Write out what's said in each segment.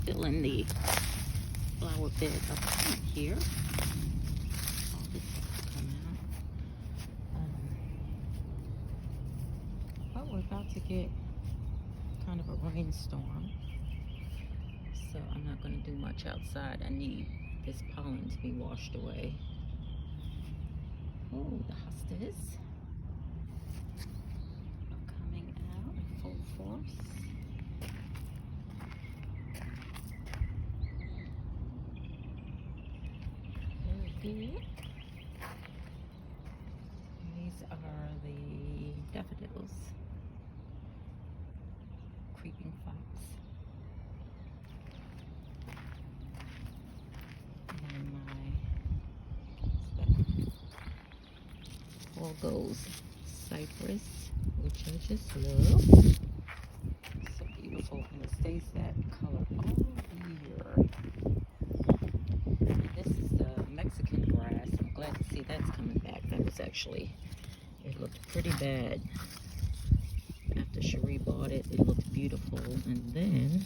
filling the flower bed up front here. All this has to come out. But we're about to get kind of a rainstorm, so I'm not going to do much outside. I need this pollen to be washed away. Oh, the hostas are coming out in full force. Very good. These are the daffodils. Creeping fox. And my, all those cypress, which I just love. So beautiful, and it stays that color all year. And this is the Mexican grass. I'm glad to see that's coming back. That was actually, it looked pretty bad. After Cherie bought it, it looked beautiful, and then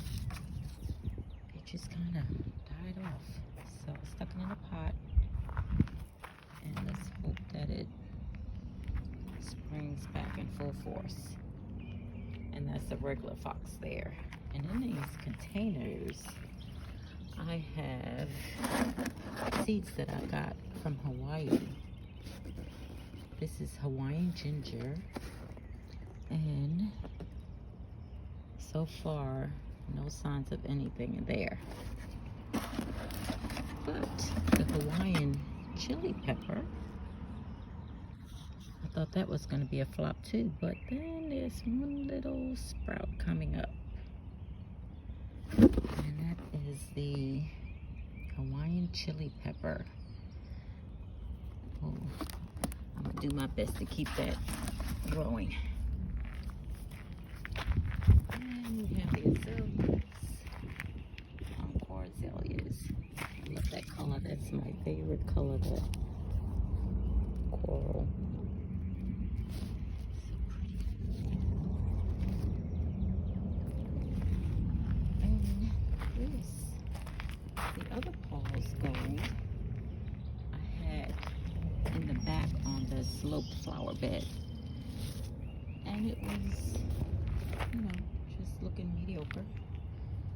it just kind of died off. So I stuck it in a pot, and let's hope that it springs back in full force. And that's the regular fox there. And in these containers, I have seeds that I got from Hawaii. This is Hawaiian ginger. And so far, no signs of anything in there. But the Hawaiian chili pepper, I thought that was going to be a flop too. But then there's one little sprout coming up. And that is the Hawaiian chili pepper. Oh, I'm going to do my best to keep that growing. And we have the azaleas, Encore azaleas. I love that color. That's my favorite color, that coral. So pretty. And this, the other Paul's gold, I had in the back on the sloped flower bed. And it was, you know, just looking mediocre.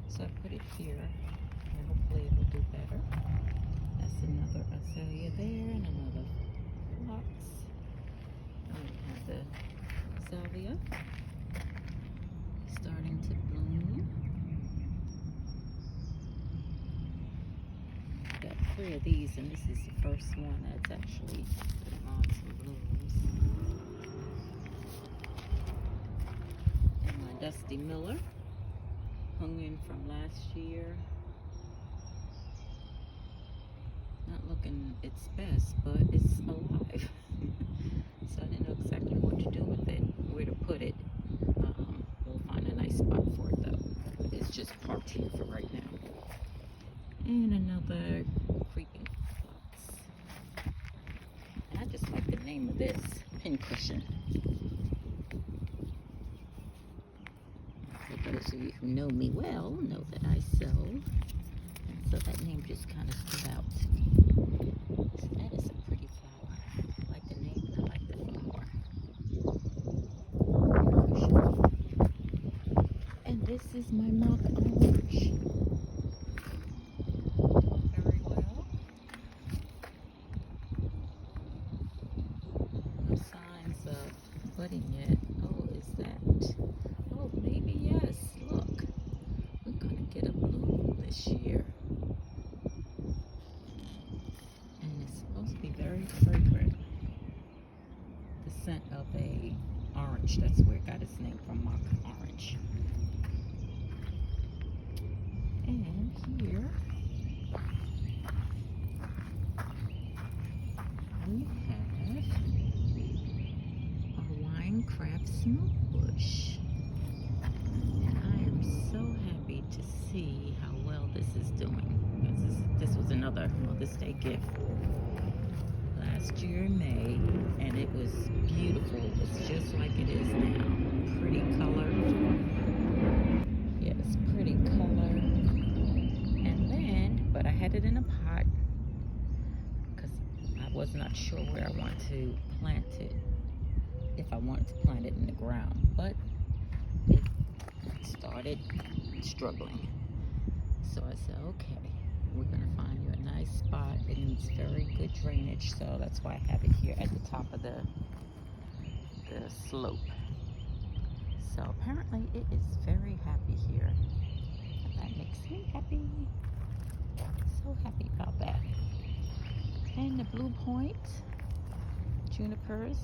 So I put it here, and hopefully it will do better. That's another azalea there, and another box. And we have the salvia starting to bloom. Got 3 of these, and this is the first one that's actually putting on some blooms. Dusty Miller, hung in from last year. Not looking its best, but it's alive. So I didn't know exactly what to do with it, where to put it. We'll find a nice spot for it though. It's just parked here for right now. And another creeping fox. And I just like the name of this, pincushion. Those of you who know me well know that I sew, and so that name just kind of stood out. So that is a pretty flower. I like the name and I like the flower. And this is my mock orange. Very well. No signs of budding yet. Oh, is that? Oh, maybe yes. Look, we're gonna get a bloom this year, and it's supposed to be very fragrant. The scent of a orange. That's where it got its name from, mock orange. And here we have a Hawaiian craft smoke bush. And I am so happy to see how well this is doing. This was another Mother's Day gift last year in May, and it was beautiful. It's just like it is now. Pretty color. Yes, pretty color. had it in a pot because I was not sure where I want to plant it, if I wanted to plant it in the ground, but it started struggling. So I said, okay, we're gonna find you a nice spot. It needs very good drainage, so that's why I have it here at the top of the slope. So apparently it is very happy here. And that makes me happy. So happy about that. And the Blue Point junipers.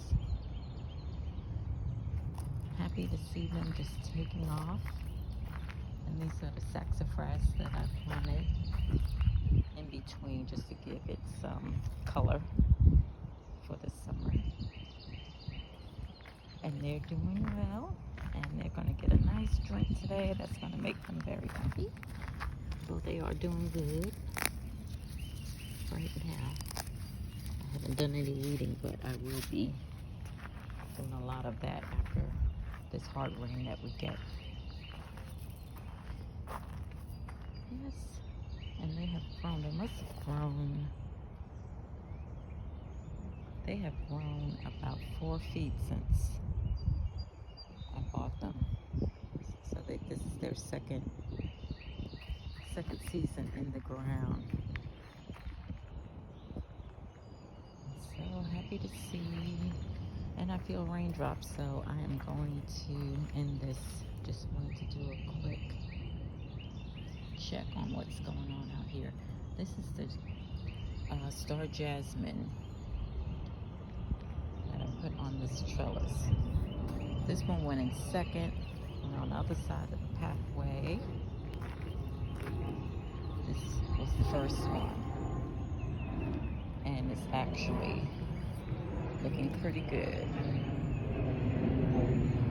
Happy to see them just taking off. And these are the saxifrage that I planted in between just to give it some color for the summer. And they're doing well. And they're going to get a nice drink today. That's going to make them very happy. So they are doing good right now. I haven't done any weeding, but I will be doing a lot of that after this hard rain that we get. Yes, and they have grown. They must have grown. They have grown about 4 feet since I bought them. So this is their second season in the ground. So happy to see. And I feel raindrops, so I am going to end this. Just wanted to do a quick check on what's going on out here. This is the star jasmine that I put on this trellis. This one went in second, and on the other side of the pathway, this was the first one. And it's actually looking pretty good.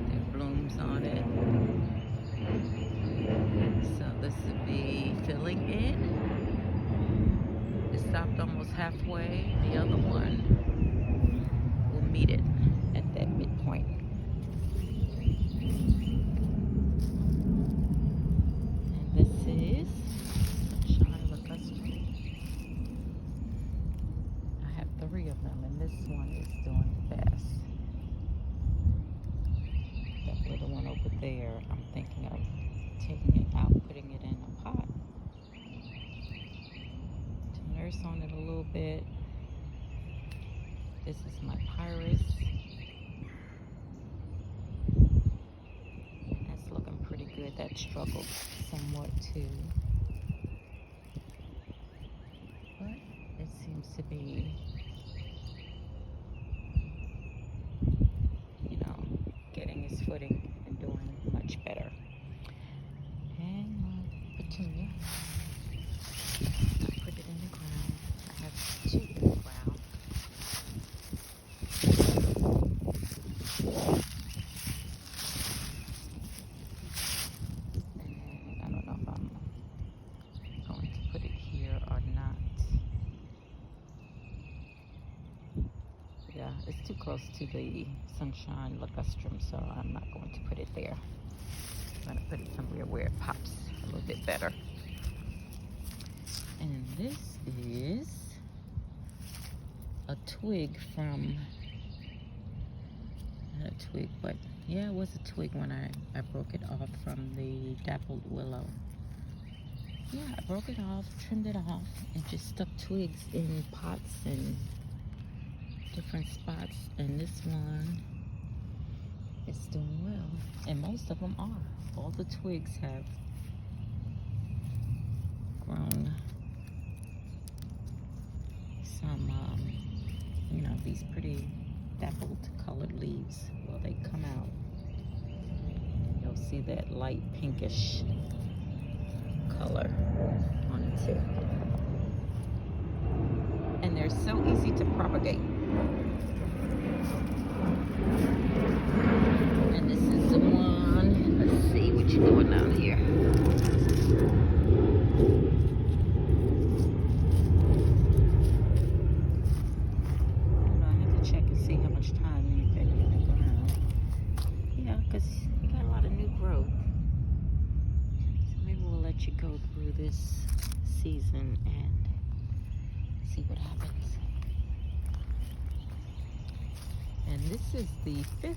There are blooms on it. So this would be filling in. It stopped almost halfway. The other one will meet it at that midpoint. And this is Sunshine Lacustre. I have 3 of them, and this one is doing the best. That little one over there, I'm thinking of taking it out, putting it in a pot to nurse on it a little bit. This is my Pyrus. That's looking pretty good. That struggled somewhat too, but it seems to be, getting its footing and doing much better. And my petunia, I put it in the ground. I have 2 in the ground. And I don't know if I'm going to put it here or not. Yeah, it's too close to the Sunshine Lacustrum, so I'm not going to put it there. I'm going to put it somewhere where it pops a little bit better. And this is a twig from, not a twig, but yeah, it was a twig when I broke it off from the dappled willow. Yeah, I broke it off, trimmed it off, and just stuck twigs in pots and different spots. And this one is doing well, and most of them are. All the twigs have grown some, these pretty dappled colored leaves. Well, they come out. You'll see that light pinkish color on it too. And they're so easy to propagate. And this is the one. Let's see what you're doing down here. I have to check and see how much time you've been in the ground. Yeah, because you got a lot of new growth. So maybe we'll let you go through this season and see what happens. And this is the 5th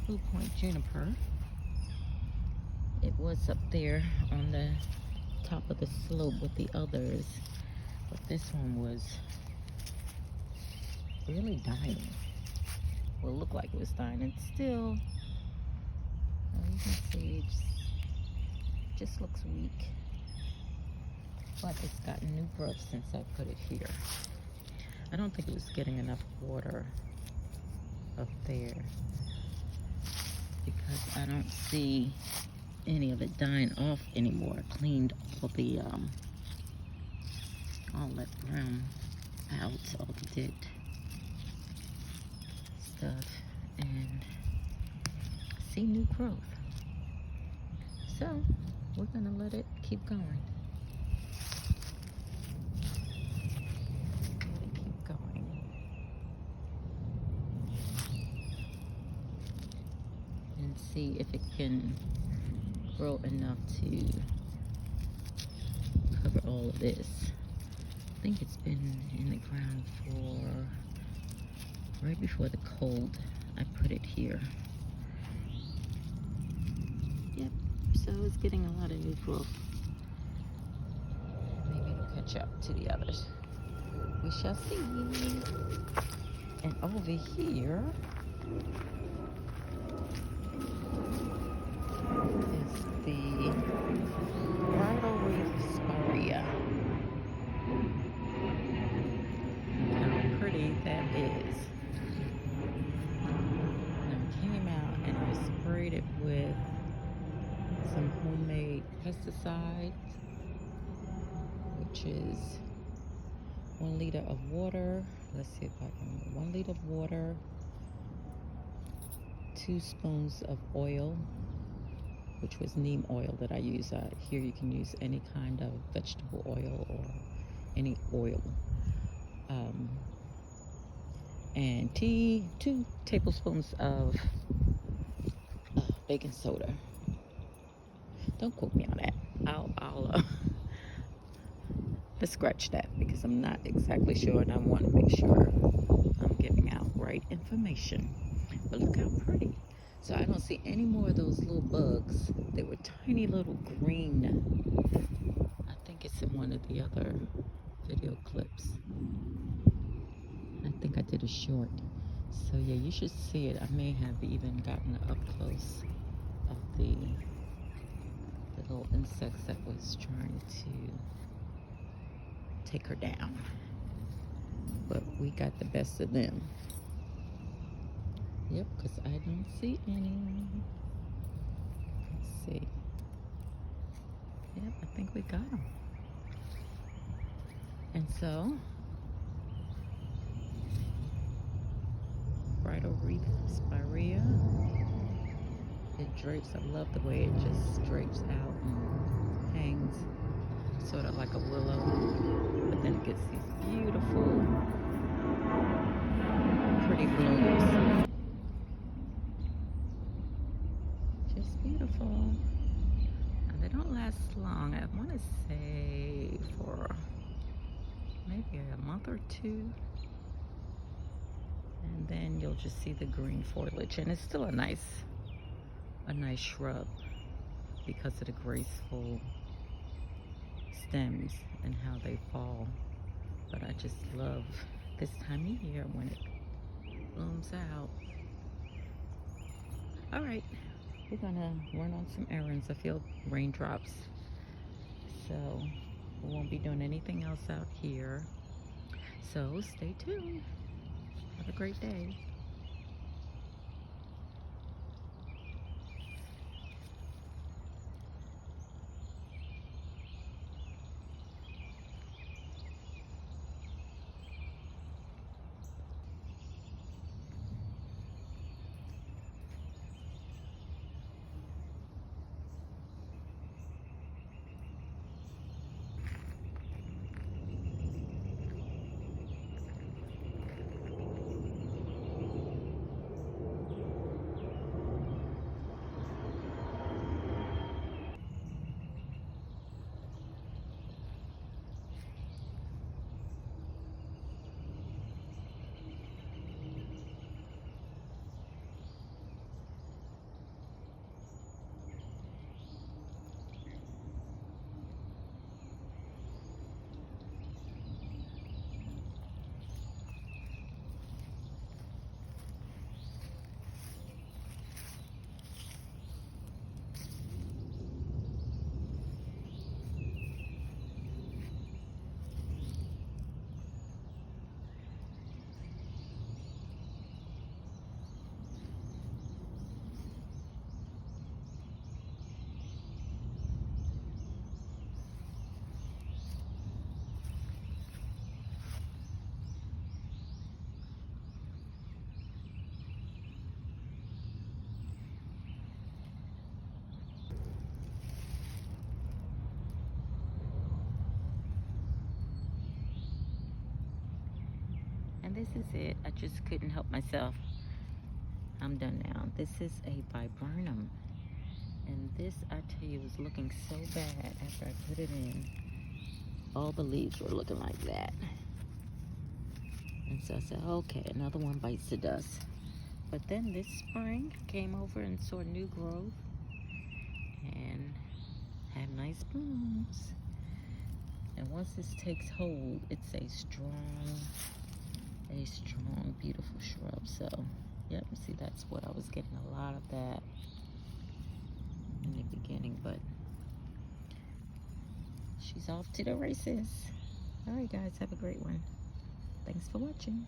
Blue Point juniper. It was up there on the top of the slope with the others, but this one was really dying. Well, it looked like it was dying, and still, you can see it just looks weak. But it's gotten new growth since I put it here. I don't think it was getting enough water up there because I don't see any of it dying off anymore. I cleaned all that brown out, all the dead stuff, and see new growth. So we're gonna let it keep going. And see if it can grow enough to cover all of this. I think it's been in the ground for right before the cold. I put it here. Yep, so it's getting a lot of new growth. Maybe it'll catch up to the others. We shall see. And over here is the bridal wreath spirea. Look how pretty that is. And I came out and I sprayed it with some homemade pesticide, which is 1 liter of water. Let's see if I can. 1 liter of water, 2 spoons of oil, which was neem oil that I use. Here you can use any kind of vegetable oil or any oil. And 2 tablespoons of baking soda. Don't quote me on that. I'll let's scratch that because I'm not exactly sure, and I want to make sure I'm giving out right information. But look how pretty. So I don't see any more of those little bugs. They were tiny little green. I think it's in one of the other video clips. I think I did a short. So yeah, you should see it. I may have even gotten up close of the little insects that was trying to take her down. But we got the best of them. Yep, because I don't see any. Let's see. Yep, I think we got them. And so, bridal wreath spirea. It drapes. I love the way it just drapes out and hangs, sort of like a willow. But then it gets these beautiful, pretty blooms. Just beautiful. Now, they don't last long. I want to say for maybe a month or 2. And then you'll just see the green foliage. And it's still a nice shrub because of the graceful stems and how they fall. But I just love this time of year when it blooms out. All right, we're gonna run on some errands. I feel raindrops, so we won't be doing anything else out here. So stay tuned. Have a great day. And this is it. I just couldn't help myself. I'm done now. This is a viburnum. And this, I tell you, was looking so bad after I put it in. All the leaves were looking like that. And so I said, okay, another one bites the dust. But then this spring, came over and saw new growth and had nice blooms. And once this takes hold, it's a strong, beautiful shrub. So, yep, see, that's what I was getting a lot of that in the beginning, but she's off to the races. All right, guys, have a great one. Thanks for watching.